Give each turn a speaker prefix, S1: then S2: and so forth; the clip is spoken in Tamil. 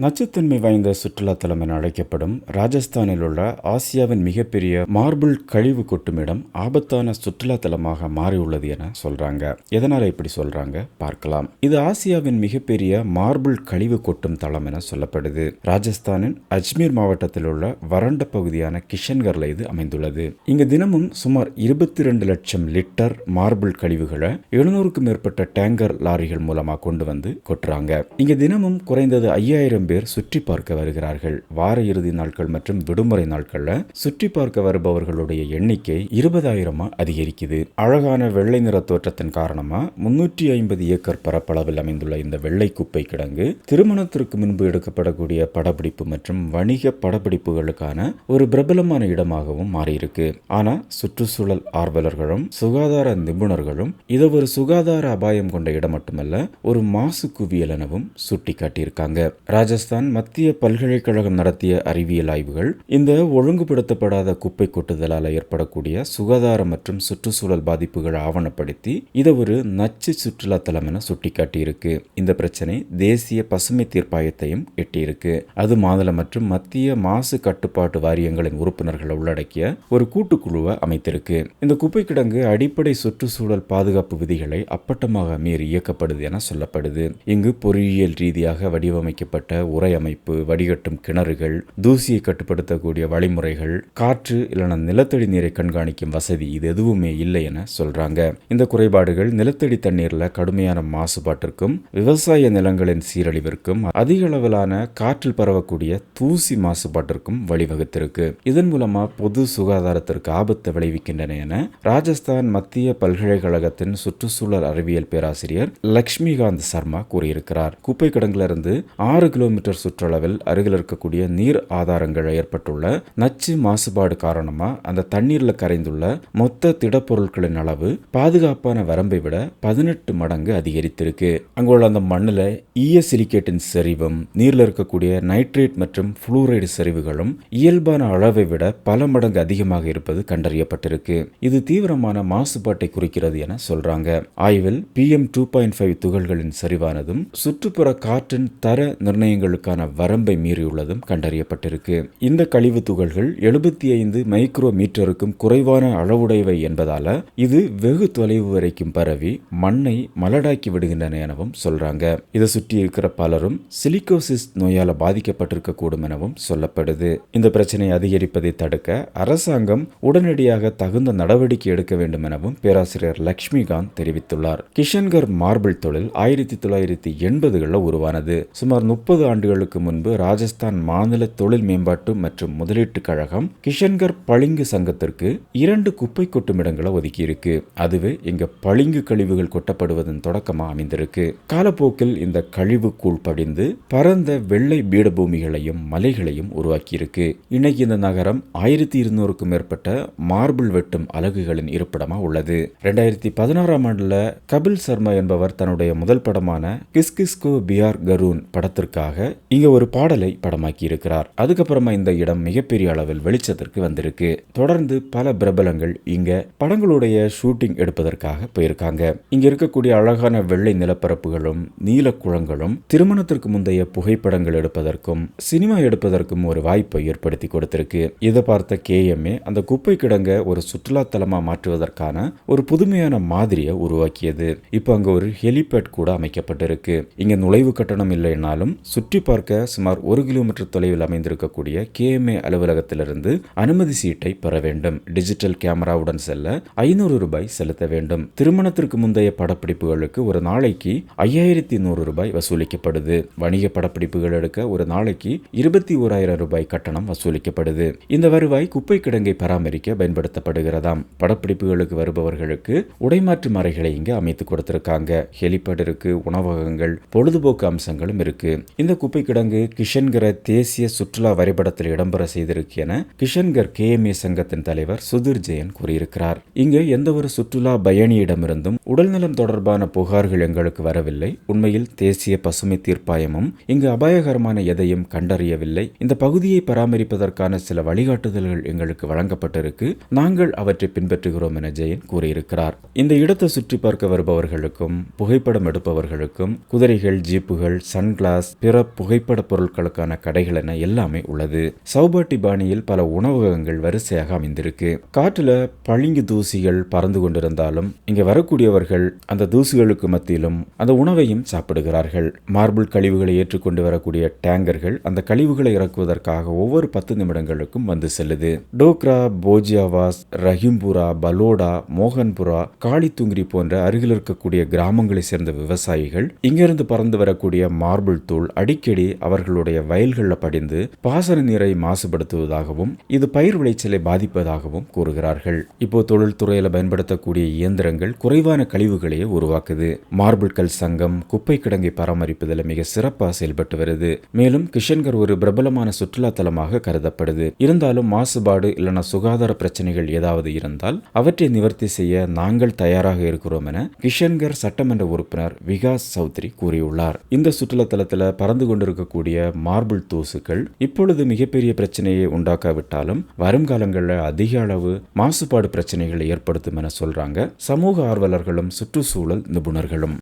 S1: நச்சுத்தன்மை வாய்ந்த சுற்றுலாத்தலம் என அழைக்கப்படும் ராஜஸ்தானில் உள்ள ஆசியாவின் மிகப்பெரிய மார்பிள் கழிவு கொட்டுமிடம் ஆபத்தான சுற்றுலாத்தலமாக மாறியுள்ளது என சொல்றாங்க. எதனால இப்படி சொல்றாங்க பார்க்கலாம். இது ஆசியாவின் மிகப்பெரிய மார்பிள் கழிவு கொட்டும் தளம் என சொல்லப்படுது. ராஜஸ்தானின் அஜ்மீர் மாவட்டத்தில் உள்ள வறண்ட பகுதியான கிஷன்கர்ல இது அமைந்துள்ளது. இங்கு தினமும் சுமார் 22 லட்சம் லிட்டர் மார்பிள் கழிவுகளை 700க்கும் மேற்பட்ட டேங்கர் லாரிகள் மூலமா கொண்டு வந்து கொட்டுறாங்க. இங்க தினமும் குறைந்தது 5000 பேர் சுற்றி பார்க்க வருகிறார்கள். வார இறுதி நாட்கள் மற்றும் விடுமுறை நாட்கள்ல சுற்றி பார்க்க வருபவர்களுடைய எண்ணிக்கை 20,000 அதிகரிக்குது. அழகான வெள்ளை நிற தோற்றத்தின் காரணமா 350 ஏக்கர் பரப்பளவில் அமைந்துள்ள இந்த வெள்ளை குப்பை கிடங்கு திருமணத்திற்கு முன்பு எடுக்கப்படக்கூடிய படப்பிடிப்பு மற்றும் வணிக படப்பிடிப்புகளுக்கான ஒரு பிரபலமான இடமாகவும் மாறியிருக்கு. ஆனா சுற்றுச்சூழல் ஆர்வலர்களும் சுகாதார நிபுணர்களும் இதை ஒரு சுகாதார அபாயம் கொண்ட இடம் மட்டுமல்ல, ஒரு மாசு குவியல் எனவும் சுட்டி காட்டியிருக்காங்க. ராஜஸ்தான் மத்திய பல்கலைக்கழகம் நடத்திய அறிவியல் ஆய்வுகள் இந்த ஒழுங்குபடுத்தப்படாத குப்பை கொட்டுதலால் ஏற்படக்கூடிய சுகாதார மற்றும் சுற்றுச்சூழல் பாதிப்புகளை ஆவணப்படுத்தி இதை ஒரு நச்சு சுற்றுலா தலம் என சுட்டிக்காட்டியிருக்கு. இந்த பிரச்சனை தேசிய பசுமை தீர்ப்பாயத்தையும் எட்டியிருக்கு. அது மாநில மற்றும் மத்திய மாசு கட்டுப்பாட்டு வாரியங்களின் உறுப்பினர்களை உள்ளடக்கிய ஒரு கூட்டுக்குழுவை அமைத்திருக்கு. இந்த குப்பை கிடங்கு அடிப்படை சுற்றுச்சூழல் பாதுகாப்பு விதிகளை அப்பட்டமாக மீறி இயக்கப்படுது என சொல்லப்படுது. இங்கு பொறியியல் ரீதியாக வடிவமைக்கப்பட்ட உரை அமைப்பு, வடிகட்டும் கிணறுகள், தூசியை கட்டுப்படுத்தக்கூடிய வழிமுறைகள், காற்று இல்லைனா நிலத்தடி நீரை கண்காணிக்கும் வசதி இது எதுவுமே இல்லை என சொல்றாங்க. இந்த குறைபாடுகள் நிலத்தடி தண்ணீர்ல கடுமையான மாசுபாட்டிற்கும் விவசாய நிலங்களின் சீரழிவிற்கும் அதிக அளவிலான காற்றில் பரவக்கூடிய தூசி மாசுபாட்டிற்கும் வழிவகுத்திருக்கு. இதன் மூலமா பொது சுகாதாரத்திற்கு ஆபத்தை விளைவிக்கின்றன என ராஜஸ்தான் மத்திய பல்கலைக்கழகத்தின் சுற்றுச்சூழல் அறிவியல் பேராசிரியர் லக்ஷ்மிகாந்த் சர்மா கூறியிருக்கிறார். குப்பை கிடங்குல இருந்து 6 கிலோமீட்டர் சுற்றளவில் அருகில் இருக்கக்கூடிய நீர் ஆதாரங்கள் ஏற்பட்டுள்ள நச்சு மாசுபாடு காரணமா அந்த தண்ணீர்ல கரைந்துள்ள மொத்த திடப்பொருட்களின் அளவு பாதுகாப்பான வரம்பை விட 18 மடங்கு அதிகரித்திருக்கு. அங்குள்ள அந்த மண்ணில் ஈயசிலிக்கேட்டின் செறிவும் நீர்ல இருக்கக்கூடிய நைட்ரேட் மற்றும் புளூரைடு செறிவுகளும் இயல்பான அளவை விட பல மடங்கு அதிகமாக இருப்பது கண்டறியப்பட்டிருக்கு. இது தீவிரமான மாசுபாட்டை குறிக்கிறது என சொல்றாங்க. ஆய்வில் PM 2.5 துகள்களின் செறிவானதும் சுற்றுப்புற காற்றின் தர நிர்ணயங்களுக்கான வரம்பை மீறியுள்ளதும் கண்டறியப்பட்டிருக்கு. இந்த கழிவு துகள்கள் 75 மைக்ரோ மீட்டருக்கும் குறைவான அளவுடையவை என்பதால இது வெகு தொலைவு வரைக்கும் பரவி மண்ணை மலடாக்கி விடுகின்றன எனவும் சொல்றாங்க. இதை சுற்றி இருக்கிற பலரும் சிலிகோசிஸ் நோயால பாதிக்கப்பட்டிருக்க கூடும் எனவும் சொல்லப்படுது. இந்த பிரச்சனை அதிகரிப்பதை தடுக்க அரசாங்கம் உடனடியாக தகுந்த நடவடிக்கை எடுக்க வேண்டும் எனவும் பேராசிரியர் லக்ஷ்மிகாந்த் தெரிவித்துள்ளார். கிஷன்கர் மார்பிள் தொழில் 1980களில் உருவானது. சுமார் 30 ஆண்டுகளுக்கு முன்பு ராஜஸ்தான் மாநில தொழில் மேம்பாட்டு மற்றும் முதலீட்டு கழகம் கிஷன்கர் பளிங்கு சங்கத்திற்கு 2 குப்பை கொட்டும் இடங்களை ஒதுக்கி இருக்கு. அதுவே இங்க பளிங்கு கழிவுகள் கொட்டப்படுவதன் தொடக்கமா அமைந்திருக்கு. காலப்போக்கில் இந்த கழிவு கூழ் படிந்து பரந்த வெள்ளை பீடபூமிகளையும் மலைகளையும் உருவாக்கி இருக்கு. இன்னைக்கு இந்த நகரம் 1200க்கும் மேற்பட்ட மார்பிள் வெட்டும் அலகுகளின் இருப்பிடமா உள்ளது. 2016ஆம் ஆண்டுல கபில் சர்மா என்பவர் தன்னுடைய முதல் படமான கிஸ்கிஸ்கோ பியார் கரூன் படத்திற்காக இங்க ஒரு பாடலை படமாக்கி இருக்கிறார். அதுக்கப்புறமா இந்த இடம் மிகப்பெரிய அளவில் வெளிச்சத்திற்கு வந்திருக்கு. தொடர்ந்து பல பிரபலங்கள் இங்க படங்களுடைய ஷூட்டிங் எடுப்பதற்காக போயிருக்காங்க. இங்க இருக்கக்கூடிய அழகான வெள்ளை நிலப்பரப்புகளும் நீல குளங்களும் திருமணத்திற்கு முந்தைய புகைப்படங்கள் எடுப்பதற்கும் சினிமா எடுப்பதற்கும் ஒரு வாய்ப்பை ஏற்படுத்தி கொடுத்திருக்கு. இதை பார்த்த KMA அந்த குப்பை கிடங்க ஒரு சுற்றுலா தலமா மாற்றுவதற்கான ஒரு புதுமையான மாதிரியை உருவாக்கியது. இப்போ அங்க ஒரு ஹெலிபேட் கூட அமைக்கப்பட்டிருக்கு. இங்க நுழைவு கட்டணம் இல்லைனாலும் சுற்றி பார்க்க சுமார் 1 கிலோமீட்டர் தொலைவில் அமைந்திருக்கக்கூடிய KMA அலுவலகத்திலிருந்து அனுமதி சீட்டை பெற வேண்டும். டிஜிட்டல் கேமராவுடன் செல்ல 500 ரூபாய் செலுத்த வேண்டும். திருமணத்திற்கு முந்தைய படப்பிடிப்புகளுக்கு ஒரு நாளைக்கு 5100 ரூபாய் வசூலிக்கப்படுது. வணிக படப்பிடிப்புகள் எடுக்க ஒரு நாளைக்கு 21,000 ரூபாய் கட்டணம் வசூலிக்கப்படுது. இந்த வருவாய் குப்பை கிடங்கை பராமரிக்க பயன்படுத்தப்படுகிறதாம். படப்பிடிப்புகளுக்கு வருபவர்களுக்கு உடைமாற்று அறைகளை இங்கு அமைத்து கொடுத்திருக்காங்க. ஹெலிபேட் இருக்கு, உணவகங்கள், பொழுதுபோக்கு அம்சங்களும் இருக்கு. இந்த குப்பை கிடங்கு கிஷன்கரை தேசிய சுற்றுலா வரைபடத்தில் இடம்பெற செய்திருக்கு என கிஷன்கர் KMA சங்கத்தின் தலைவர் சுதீர் ஜெயன் கூறியிருக்கிறார். இங்கு எந்த ஒரு சுற்றுலா பயணியிடமிருந்தும் உடல்நலம் தொடர்பான புகார்கள் எங்களுக்கு வரவில்லை. உண்மையில் தேசிய பசுமை தீர்ப்பாயமும் இங்கு அபாயகரமான எதையும் கண்டறியவில்லை. இந்த பகுதியை பராமரிப்பதற்கான சில வழிகாட்டுதல்கள் எங்களுக்கு வழங்கப்பட்டிருக்கு. நாங்கள் அவற்றை பின்பற்றுகிறோம் என ஜெயன் கூறியிருக்கிறார். இந்த இடத்தை சுற்றி பார்க்க வருபவர்களுக்கும் புகைப்படம் எடுப்பவர்களுக்கும் குதிரைகள், ஜீப்புகள், சன்கிளாஸ், பிற புகைப்பட பொருட்களுக்கான கடைகள் என எல்லாமே உள்ளது. சௌபாட்டி பாணியில் பல உணவகங்கள் வரிசையாக அமைந்திருக்கு. காற்றுல பளிங்கு தூசிகள் பறந்து கொண்டிருந்தாலும் இங்க வரக்கூடியவர்கள் அந்த தூசிகளுக்கு மத்தியிலும் அந்த உணவையும் சாப்பிடுகிறார்கள். மார்பிள் கழிவுகளை ஏற்றுக்கொண்டு வரக்கூடிய டேங்கர்கள் அந்த கழிவுகளை இறக்குவதற்காக ஒவ்வொரு 10 நிமிடங்களுக்கும் வந்து செல்லுது. டோக்ரா, போஜியாவாஸ், ரஹிம்புரா, பலோடா, மோகன்புரா, காளித்துங்கிரி போன்ற அருகில் இருக்கக்கூடிய கிராமங்களை சேர்ந்த விவசாயிகள் இங்கிருந்து பறந்து வரக்கூடிய மார்பிள் தூள் அடிக்கடி அவர்களுடைய வயல்களில் படிந்து பாசன நீரை மாசுபடுத்துவதாகவும் இது பயிர் விளைச்சலை பாதிப்பதாகவும் கூறுகிறார்கள். இப்போ தொழில்துறையில பயன்படுத்தக்கூடிய இயந்திரங்கள் குறைவான கழிவுகளையே உருவாக்குது. மார்பிள் கல் சங்கம் குப்பை கிடங்கை பராமரிப்பதில் மிக சிறப்பாக செயல்பட்டு வருது. மேலும் கிஷன்கர் ஒரு பிரபலமான சுற்றுலா தலமாக கருதப்படுது. இருந்தாலும் மாசுபாடு இல்லைனா சுகாதார பிரச்சனைகள் ஏதாவது இருந்தால் அவற்றை நிவர்த்தி செய்ய நாங்கள் தயாராக இருக்கிறோம் என கிஷன்கர் சட்டமன்ற உறுப்பினர் விகாஸ் சௌத்ரி கூறியுள்ளார். இந்த சுற்றுலா தலத்தில் பறந்து கொண்டிருக்கக்கூடிய மார்பிள் தூசுகள் இப்பொழுது மிகப்பெரிய பிரச்சனையை உண்டாக்காவிட்டாலும் வருங்காலங்களில் அதிக அளவு மாசுபாடு பிரச்சனைகளை ஏற்படுத்தும் என சொல்றாங்க சமூக ஆர்வலர்களும் சுற்றுச்சூழல் நிபுணர்களும்.